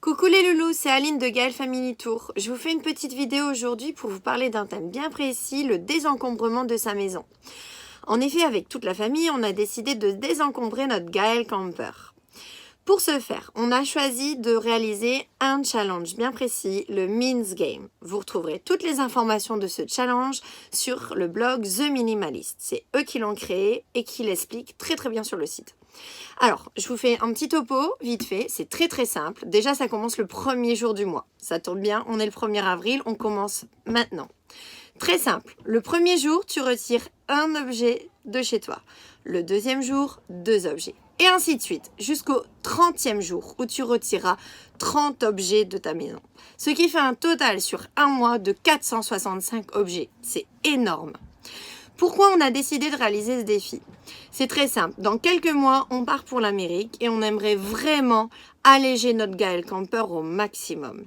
Coucou les loulous, c'est Aline de Gaëlle Family Tour. Je vous fais une petite vidéo aujourd'hui pour vous parler d'un thème bien précis, le désencombrement de sa maison. En effet, avec toute la famille, on a décidé de désencombrer notre Gaëlle Camper. Pour ce faire, on a choisi de réaliser un challenge bien précis, le Means Game. Vous retrouverez toutes les informations de ce challenge sur le blog The Minimalist. C'est eux qui l'ont créé et qui l'expliquent très bien sur le site. Alors, je vous fais un petit topo, vite fait, c'est très simple. Déjà, ça commence le premier jour du mois. Ça tombe bien, on est le 1er avril, on commence maintenant. Très simple, le premier jour, tu retires un objet de chez toi. Le deuxième jour, 2 objets. Et ainsi de suite, jusqu'au 30e jour où tu retireras 30 objets de ta maison. Ce qui fait un total sur un mois de 465 objets. C'est énorme. Pourquoi on a décidé de réaliser ce défi? C'est très simple. Dans quelques mois, on part pour l'Amérique et on aimerait vraiment alléger notre Gaëlle Camper au maximum.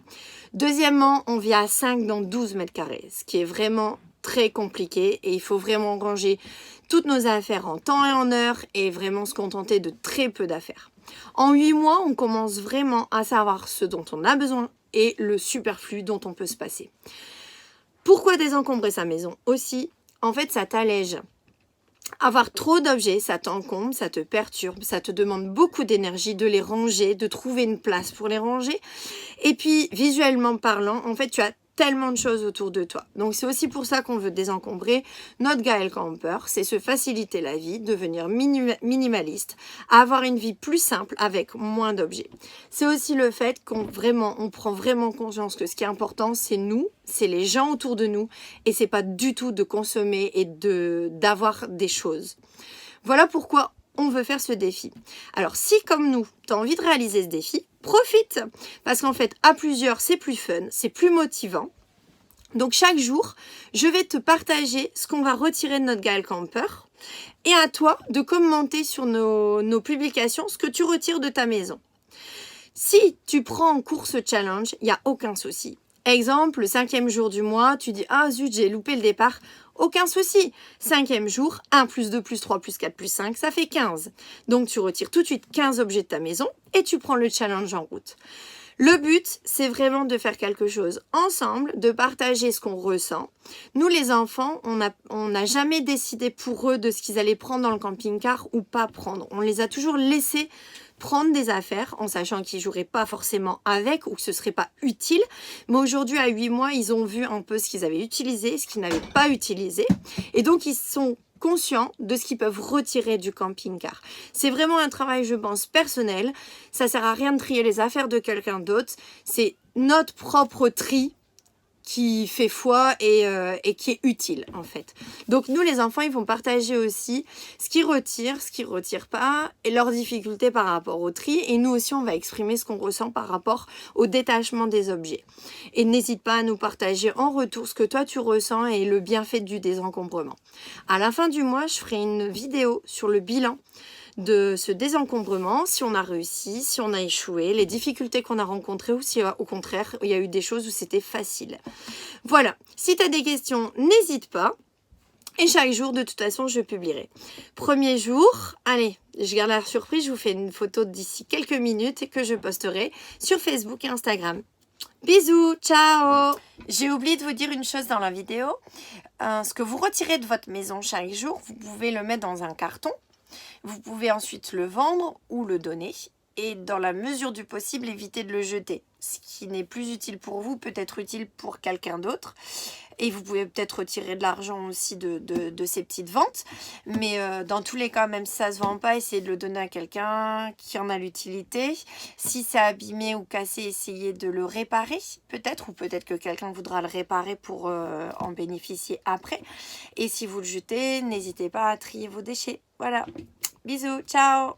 Deuxièmement, on vit à 5 dans 12 mètres carrés, ce qui est vraiment très compliqué et il faut vraiment ranger toutes nos affaires en temps et en heure et vraiment se contenter de très peu d'affaires. En 8 mois, on commence vraiment à savoir ce dont on a besoin et le superflu dont on peut se passer. Pourquoi désencombrer sa maison aussi? En fait, ça t'allège. Avoir trop d'objets, ça t'encombre, ça te perturbe, ça te demande beaucoup d'énergie de les ranger, de trouver une place pour les ranger. Et puis, visuellement parlant, en fait, tu as tellement de choses autour de toi. Donc, c'est aussi pour ça qu'on veut désencombrer notre Gaëlle Camper. C'est se faciliter la vie, devenir minimaliste, avoir une vie plus simple avec moins d'objets. C'est aussi le fait qu'on prend vraiment conscience que ce qui est important, c'est nous, c'est les gens autour de nous et c'est pas du tout de consommer et d'avoir des choses. Voilà pourquoi on veut faire ce défi. Alors, si comme nous, tu as envie de réaliser ce défi, profite! Parce qu'en fait, à plusieurs, c'est plus fun, c'est plus motivant. Donc, chaque jour, je vais te partager ce qu'on va retirer de notre Gaëlle Camper et à toi de commenter sur nos publications ce que tu retires de ta maison. Si tu prends en cours ce challenge, il n'y a aucun souci. Exemple, le 5e jour du mois, tu dis « Ah zut, j'ai loupé le départ ». Aucun souci. 5e jour, 1 plus 2 plus 3 plus 4 plus 5, ça fait 15. Donc, tu retires tout de suite 15 objets de ta maison et tu prends le challenge en route. Le but, c'est vraiment de faire quelque chose ensemble, de partager ce qu'on ressent. Nous, les enfants, on n'a jamais décidé pour eux de ce qu'ils allaient prendre dans le camping-car ou pas prendre. On les a toujours laissés prendre des affaires en sachant qu'ils ne joueraient pas forcément avec ou que ce ne serait pas utile. Mais aujourd'hui, à 8 mois, ils ont vu un peu ce qu'ils avaient utilisé, ce qu'ils n'avaient pas utilisé. Et donc, ils sont conscients de ce qu'ils peuvent retirer du camping-car. C'est vraiment un travail, je pense, personnel. Ça ne sert à rien de trier les affaires de quelqu'un d'autre. C'est notre propre tri qui fait foi et qui est utile en fait. Donc nous les enfants ils vont partager aussi ce qu'ils retirent pas et leurs difficultés par rapport au tri et nous aussi on va exprimer ce qu'on ressent par rapport au détachement des objets. Et n'hésite pas à nous partager en retour ce que toi tu ressens et le bienfait du désencombrement. À la fin du mois je ferai une vidéo sur le bilan de ce désencombrement, si on a réussi, si on a échoué, les difficultés qu'on a rencontrées ou si au contraire il y a eu des choses où c'était facile. Voilà, si tu as des questions, n'hésite pas. Et chaque jour, de toute façon, je publierai. Premier jour, allez, je garde la surprise, je vous fais une photo d'ici quelques minutes et que je posterai sur Facebook et Instagram. Bisous, ciao! J'ai oublié de vous dire une chose dans la vidéo. Ce que vous retirez de votre maison chaque jour, vous pouvez le mettre dans un carton. Vous pouvez ensuite le vendre ou le donner et dans la mesure du possible, éviter de le jeter. Ce qui n'est plus utile pour vous peut être utile pour quelqu'un d'autre. Et vous pouvez peut-être retirer de l'argent aussi de ces petites ventes. Mais dans tous les cas, même si ça ne se vend pas, essayez de le donner à quelqu'un qui en a l'utilité. Si c'est abîmé ou cassé, essayez de le réparer peut-être. Ou peut-être que quelqu'un voudra le réparer pour en bénéficier après. Et si vous le jetez, n'hésitez pas à trier vos déchets. Voilà. Bisous, ciao!